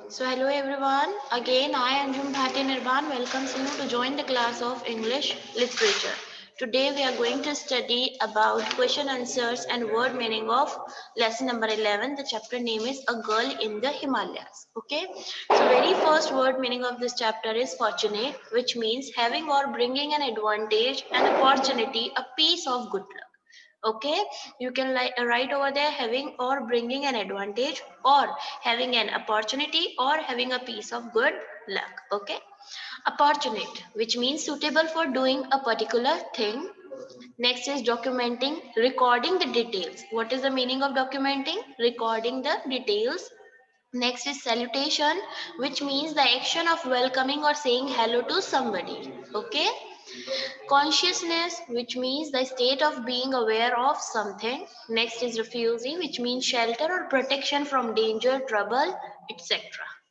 So hello everyone. Again, I Anjum Bhati Nirban welcomes you to join the class of English Literature. Today we are going to study about question answers and word meaning of lesson number 11. The chapter name is A Girl in the Himalayas. Okay. So very first word meaning of this chapter is fortunate, which means having or bringing an advantage, an opportunity, a piece of good luck. Okay, you can write over there having or bringing an advantage or having an opportunity or having a piece of good luck. Okay, opportunate, which means suitable for doing a particular thing. Next is documenting, recording the details. What is the meaning of documenting? Recording the details. Next is salutation, which means the action of welcoming or saying hello to somebody. Okay, consciousness, which means the state of being aware of something. Next is refugee, which means shelter or protection from danger, trouble, etc.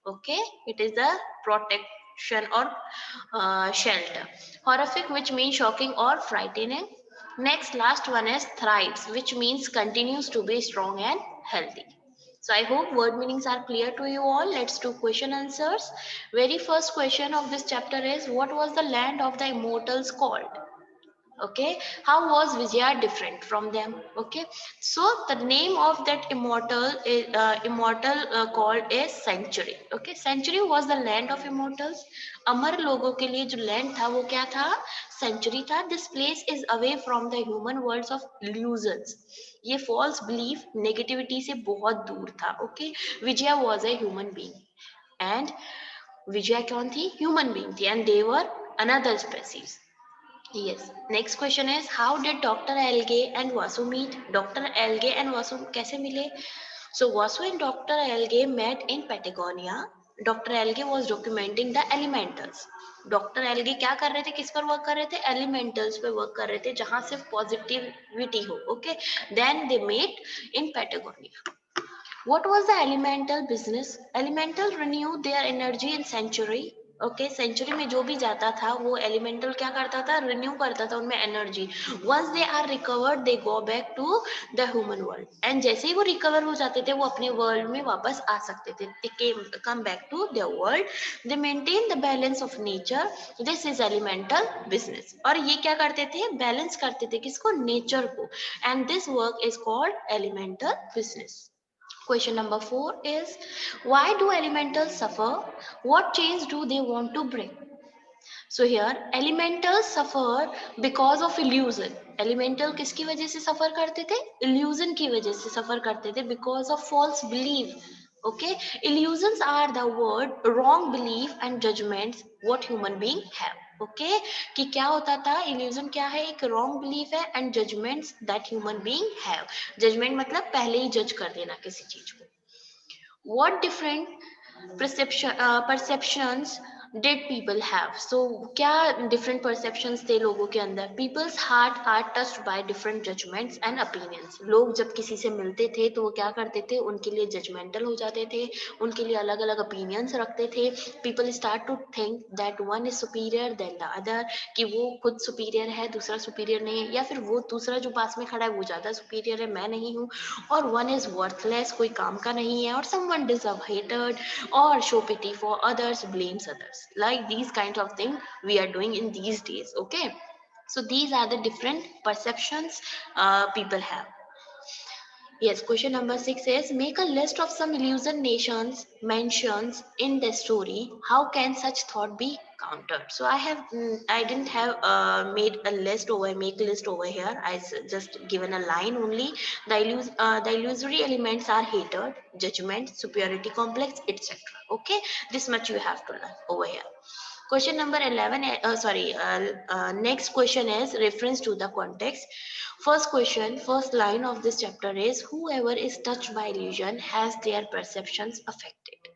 Okay, it is the protection or shelter. Horrific, which means shocking or frightening. Next, last one is thrives, which means continues to be strong and healthy. So I hope word meanings are clear to you all. Let's do question answers. Very first question of this chapter is, what was the land of the immortals called? Okay, how was Vijaya different from them? Okay, so the name of that immortal called is Sanctuary. Okay, Sanctuary was the land of immortals. अमर लोगों के लिए जो land था वो क्या था? Sanctuary था. This place is away from the human worlds of illusions. ये false belief negativity से बहुत दूर था. Okay, Vijaya was a human being and Vijaya कौन थी? Human being थी and they were another species. Yes. Next question is, how did Dr. Alge and Vasu meet? Dr. Alge and Vasu कैसे मिले? So Vasu and Dr. Alge met in Patagonia. Dr. Alge was documenting the elementals. Doctor एलगे क्या कर रहे थे, किस पर work कर रहे थे? एलिमेंटल्स पे वर्क कर रहे थे जहां सिर्फ पॉजिटिविटी हो. Okay, then they met in Patagonia. What was the elemental business? Elemental renew their energy in century. Okay, century में जो भी जाता था वो एलिमेंटल क्या करता था? रिन्यू करता था उनमें energy. Once they are recovered they go back to the human world. And जैसे ही वो रिकवर हो जाते थे वो अपने वर्ल्ड में वापस आ सकते थे. They came come back to their world. They maintain the balance of nature. This is elemental business. और ये क्या करते थे? बैलेंस करते थे किसको? नेचर को. And this work is called elemental business. Question number 4 is, why do elementals suffer? What change do they want to bring? So here elementals suffer because of illusion. Elemental किसकी वजह से suffer करते थे? Illusion की वजह से suffer करते थे because of false belief. Okay, illusions are the word wrong belief and judgments what human being have. Okay कि क्या होता था? इल्यूजन क्या है? एक रॉन्ग बिलीफ है and judgments that human being have. Judgment मतलब पहले ही जज कर देना किसी चीज को. What different perceptions did people have? So क्या different perceptions थे लोगों के अंदर? People's heart are touched by different judgments and opinions. लोग जब किसी से मिलते थे तो वो क्या करते थे? उनके लिए judgmental हो जाते थे, उनके लिए अलग अलग opinions रखते थे. People start to think that one is superior than the other, कि वो खुद superior है, दूसरा superior नहीं है, या फिर वो दूसरा जो पास में खड़ा है वो ज्यादा superior है, मैं नहीं हूँ, और one is worthless, कोई काम का नहीं है, और someone deserve hated or show pity for others, blames others. Like these kind of thing we are doing in these days. Okay, so these are the different perceptions people have. Yes, question number 6 is, make a list of some illusion nations mentions in the story. How can such thought be countered? So I didn't have made a list over, make list over here. Just given a line only. The illusory elements are hatred, judgment, superiority complex, etc. Okay, this much you have to learn over here. Question number 11, next question is reference to the context. First question, first line of this chapter is, whoever is touched by illusion has their perceptions affected.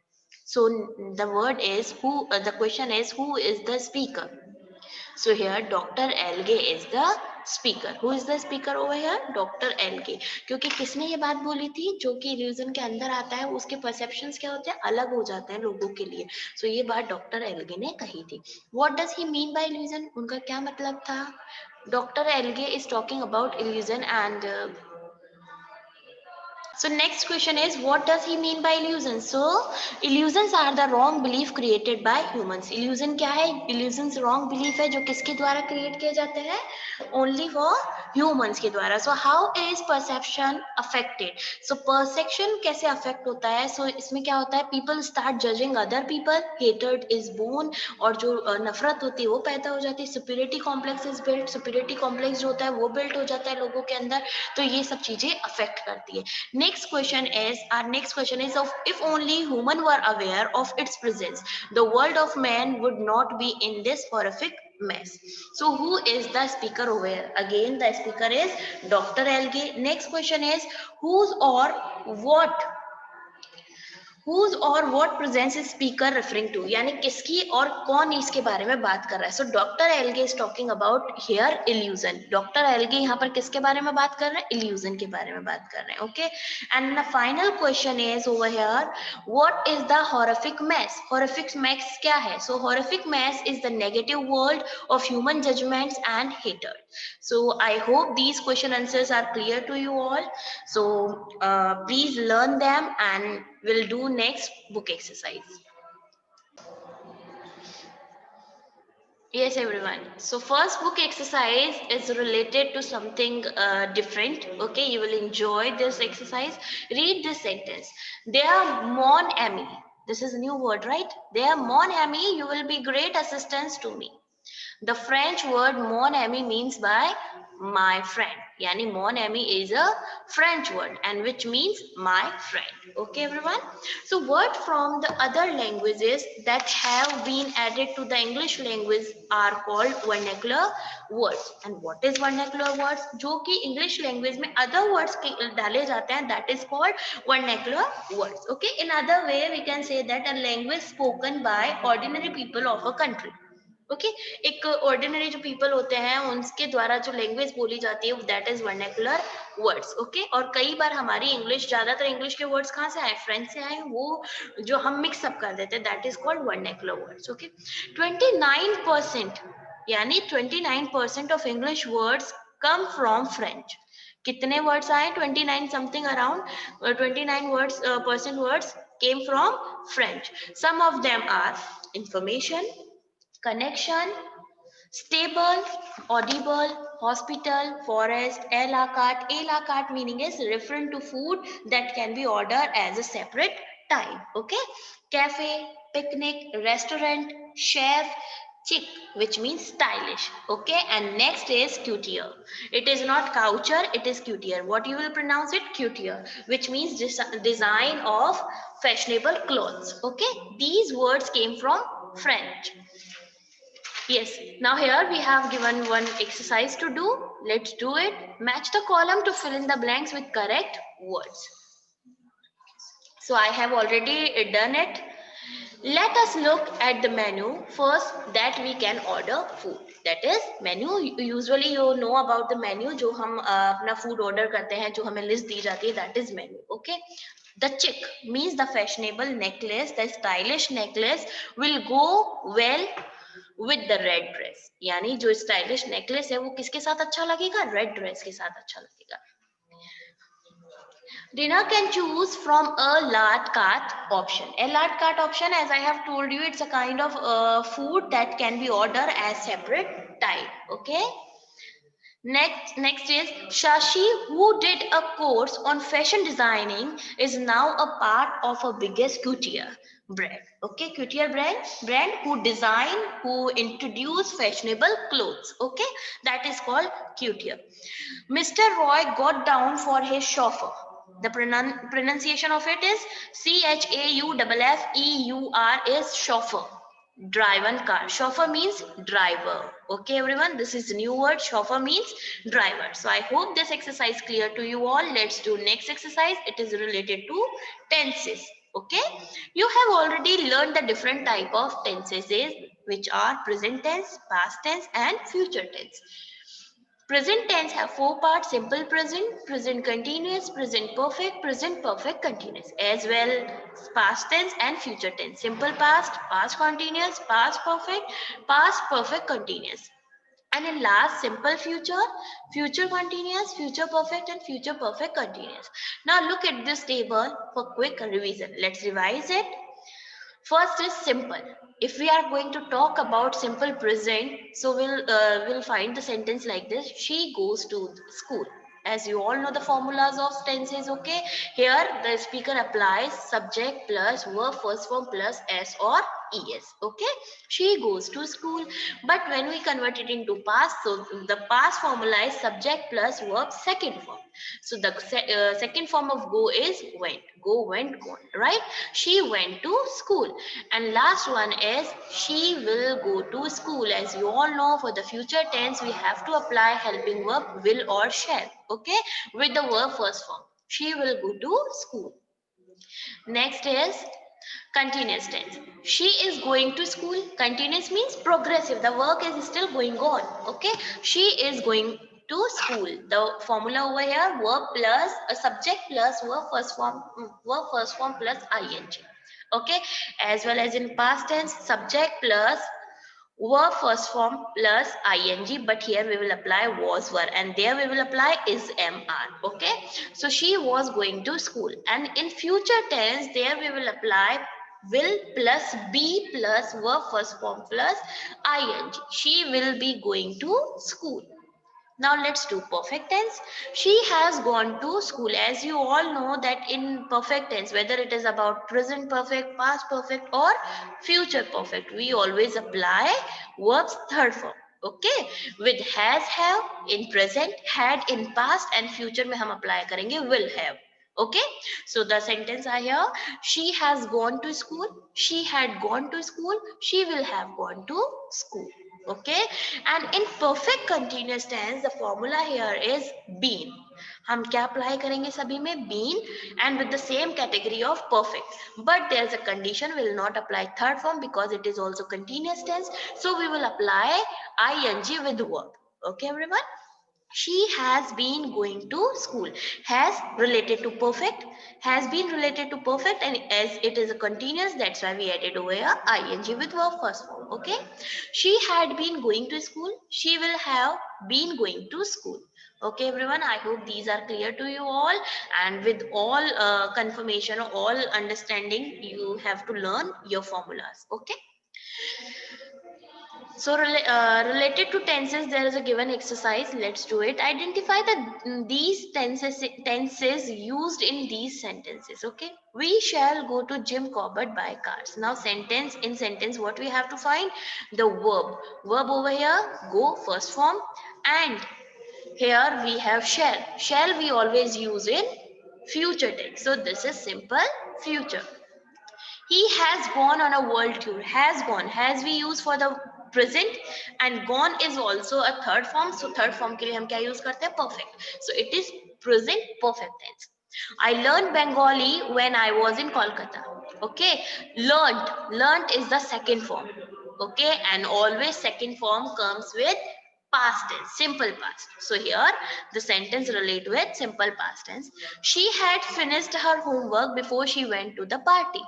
So the word is who, the question is, who is the speaker? So here Dr. Elge is the speaker. Who is the speaker over here? Dr. Elge. क्योंकि किसने ये बात बोली थी? जो कि illusion के अंदर आता है उसके perceptions क्या होते हैं? अलग हो जाते हैं लोगों के लिए. So ये बात डॉक्टर एल्गे ने कही थी. What does he mean by illusion? उनका क्या मतलब था? Doctor algae is talking about illusion and So next question is, what does he mean by illusions? So illusions are the wrong belief created by humans. Illusion क्या है? Illusions wrong belief है जो किसके द्वारा create किए जाते हैं? Only for humans के द्वारा. So how is perception affected? So perception कैसे affect होता है? So इसमें क्या होता है? People start judging other people. Hatred is born, और जो नफरत होती है वो पैदा हो जाती है. Superiority complex is built. Superiority complex जो होता है वो built हो जाता है लोगों के अंदर. तो ये सब चीजें affect करती है. Next question is of if only human were aware of its presence, the world of man would not be in this horrific mess. So who is the speaker over here? Again the speaker is Dr. Elge. Next question is whose or what presence is speaker referring to, यानी किसकी और कौन इसके बारे में बात कर रहा है. So Dr. Elge is talking about here illusion. Dr. Elge यहाँ पर किसके बारे में बात कर रहे हैं? Illusion के बारे में बात कर रहे हैं. Okay, and the final question is over here, what is the horrific mess? Horrific mess क्या है? So horrific mess is the negative world of human judgments and hatred. So I hope these question answers are clear to you all. So please learn them and we'll do next book exercise. Yes, everyone. So first book exercise is related to something different. Okay, you will enjoy this exercise. Read this sentence. They are mon ami. This is a new word, right? They are mon ami. You will be great assistance to me. The French word mon ami means by my friend. Yani mon ami is a French word and which means my friend. Okay, everyone. So word from the other languages that have been added to the English language are called vernacular words. And what is vernacular words? जो कि English language में other words डाले जाते हैं, that is called vernacular words. Okay. In other way, we can say that a language spoken by ordinary people of a country. Okay एक ordinary जो people होते हैं उनके द्वारा जो लैंग्वेज बोली जाती है that is vernacular words. Okay, और कई बार हमारी इंग्लिश, ज्यादातर इंग्लिश के वर्ड्स कहाँ से आए? फ्रेंच से आए. वो जो हम मिक्स अप कर देते हैं that is called vernacular words. Okay, 29% यानी 29% of English words come from French. कितने वर्ड्स आए? 29 something around 29 words percent words came from French. Some of them are information, connection, stable, audible, hospital, forest, a la carte. A la carte meaning is referring to food that can be ordered as a separate time. Okay, cafe, picnic, restaurant, chef, chic, which means stylish. Okay, and next is coutier. It is not couture, it is coutier. What you will pronounce it? Coutier, which means design of fashionable clothes. Okay, these words came from French. Yes, now here we have given one exercise to do. Let's do it. Match the column to fill in the blanks with correct words. So I have already done it. Let us look at the menu first that we can order food. That is menu. Usually you know about the menu. जो हम अपना food order करते हैं, जो हमें list दी जाती है, that is menu. Okay. The chic means the fashionable necklace, the stylish necklace will go well with the red dress. यानी जो स्टाइलिश नेकलेस है वो किसके साथ अच्छा लगेगा? रेड ड्रेस के साथ अच्छा लगेगा. Dinner can choose from a la carte option. A la carte option, as I have told you, it's a kind of food that can be ordered as separate type. Okay. Next is Shashi, who did a course on fashion designing, is now a part of a biggest coutier brand. Okay, coutier brand who design, who introduce fashionable clothes. Okay, that is called coutier. Mr. Roy got down for his chauffeur. The pronunciation of it is CHAUFFEUR is chauffeur. Driven car. Chauffeur means driver. Okay, everyone, this is new word. Chauffeur means driver. So I hope this exercise clear to you all. Let's do next exercise. It is related to tenses. Okay, you have already learned the different type of tenses, which are present tense, past tense, and future tense. Present tense have four parts: simple present, present continuous, present perfect continuous, as well as past tense and future tense. Simple past, past continuous, past perfect continuous. And in last, simple future, future continuous, future perfect, and future perfect continuous. Now look at this table for quick revision. Let's revise it. First is simple. If we are going to talk about simple present, so we'll find the sentence like this: she goes to school. As you all know the formulas of tenses, okay? Here the speaker applies subject plus verb first form plus s or es, okay? She goes to school. But when we convert it into past, so the past formula is subject plus verb second form. So the second form of go is went. Go, went, gone, right? She went to school. And last one is she will go to school. As you all know, for the future tense, we have to apply helping verb will or shall, okay, with the verb first form. She will go to school. Next is continuous tense. She is going to school. Continuous means progressive. The work is still going on. Okay. She is going to school. The formula over here: verb plus a subject plus verb first form plus ing. Okay. As well as in past tense, subject plus verb first form plus ing, but here we will apply was were, and there we will apply is mr. Okay, so she was going to school. And in future tense, there we will apply will plus be plus verb first form plus ing. She will be going to school. Now let's do perfect tense. She has gone to school. As you all know that in perfect tense, whether it is about present perfect, past perfect or future perfect, we always apply verbs third form. Okay, with has, have in present, had in past, and future में हम apply करेंगे will have. Okay, so the sentence are here: she has gone to school, she had gone to school, she will have gone to school. Okay, and in perfect continuous tense, the formula here is been. हम क्या apply करेंगे सभी में? been, and with the same category of perfect. But there's a condition: will not apply third form because it is also continuous tense. So we will apply ing with verb. Okay, everyone. She has been going to school. Has related to perfect, has been related to perfect, and as it is a continuous, that's why we added over here ing with verb first form. Okay, she had been going to school, she will have been going to school. Okay, everyone, I hope these are clear to you all, and with all confirmation or all understanding, you have to learn your formulas. Okay, so related to tenses, there is a given exercise. Let's do it. Identify these tenses used in these sentences. Okay. We shall go to Jim Corbett by cars. Now sentence, what we have to find? The verb. Verb over here, go first form, and here we have shall. Shall we always use in future tense. So this is simple future. He has gone on a world tour. Has gone. Has we use for the present, and gone is also a third form. So third form के लिए हम क्या use करते हैं? Perfect. So it is present perfect tense. I learned Bengali when I was in Kolkata. Okay. Learned. Learned is the second form. Okay. And always second form comes with past tense, simple past. So here the sentence relate with simple past tense. She had finished her homework before she went to the party.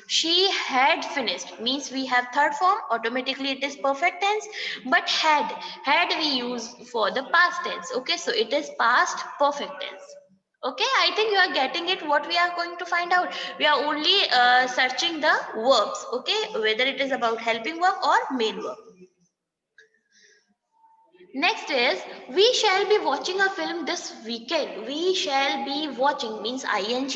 She had finished means we have third form, automatically it is perfect tense. But had we use for the past tense. Okay, so it is past perfect tense. Okay, I think you are getting it. What we are going to find out, we are only searching the verbs. Okay, whether it is about helping verb or main verb. Next is we shall be watching a film this weekend. We shall be watching means ing,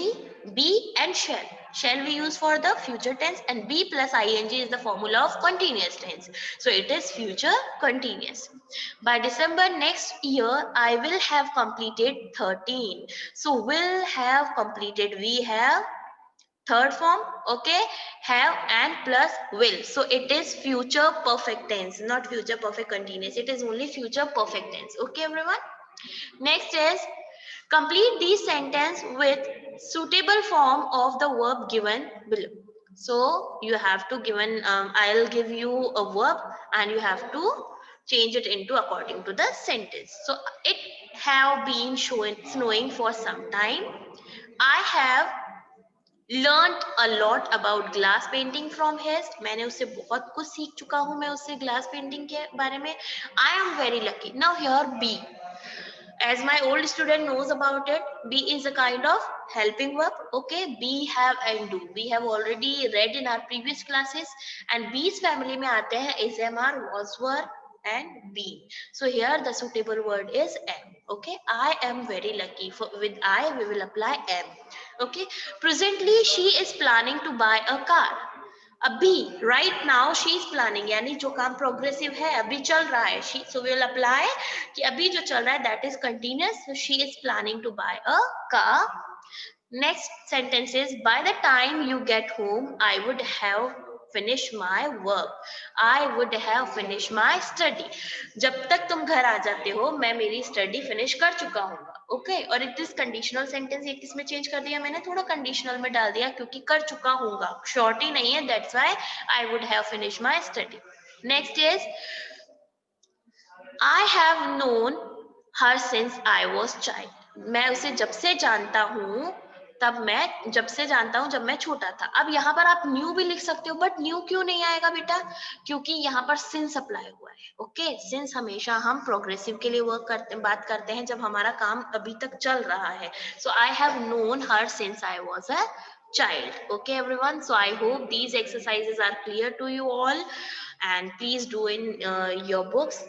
be and shall. Shall we use for the future tense, and be plus ing is the formula of continuous tense. So it is future continuous. By December next year, I will have completed 13. So will have completed, we have third form. Okay, have and plus will, so it is future perfect tense, not future perfect continuous. It is only future perfect tense. Okay, everyone. Next is complete this sentence with suitable form of the verb given below. So you have to given I'll give you a verb and you have to change it into according to the sentence. So it have been snowing for some time. I have learned a lot about glass painting from his. मैंने उससे बहुत कुछ सीख चुका हूँ मैं उससे glass painting के बारे में. I am very lucky. Now here B. As my old student knows about it, B is a kind of helping verb. Okay, be, have and do. We have already read in our previous classes. And B's family में आते हैं is, am, are, was, were and be. So here the suitable word is am. Okay, I am very lucky. For with I we will apply am. Okay, presently she is planning to buy a car. अभी right now she is planning, यानी जो काम progressive है अभी चल रहा है, she, so we will apply कि अभी जो चल रहा है that is continuous, so she is planning to buy a car. Next sentence is by the time you get home I would have finish my work. I would have finished my study. जब तक तुम घर आ जाते हो मैं मेरी study finish कर चुका हूँ. ओके, और इट इज कंडीशनल सेंटेंस, ये किसमें चेंज कर दिया मैंने, थोड़ा कंडीशनल में डाल दिया क्योंकि कर चुका हूँगा, शॉर्टी नहीं है, that's why I would have finish my study. Next is I have known her since I was child. मैं उसे जब से जानता हूँ, तब मैं जब से जानता हूँ जब मैं छोटा था. अब यहाँ पर आप न्यू भी लिख सकते हो, बट न्यू क्यों नहीं आएगा बेटा, क्योंकि यहाँ पर सिंस अप्लाई हुआ है. ओके, सिंस हमेशा हम प्रोग्रेसिव के लिए वर्क करते बात करते हैं जब हमारा काम अभी तक चल रहा है. So I have known her since I was a child. Okay everyone, so I hope these exercises are clear to you all, and please do in your books,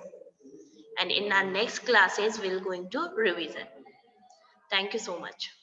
and in our next classes we'll going to revision. Thank you so much.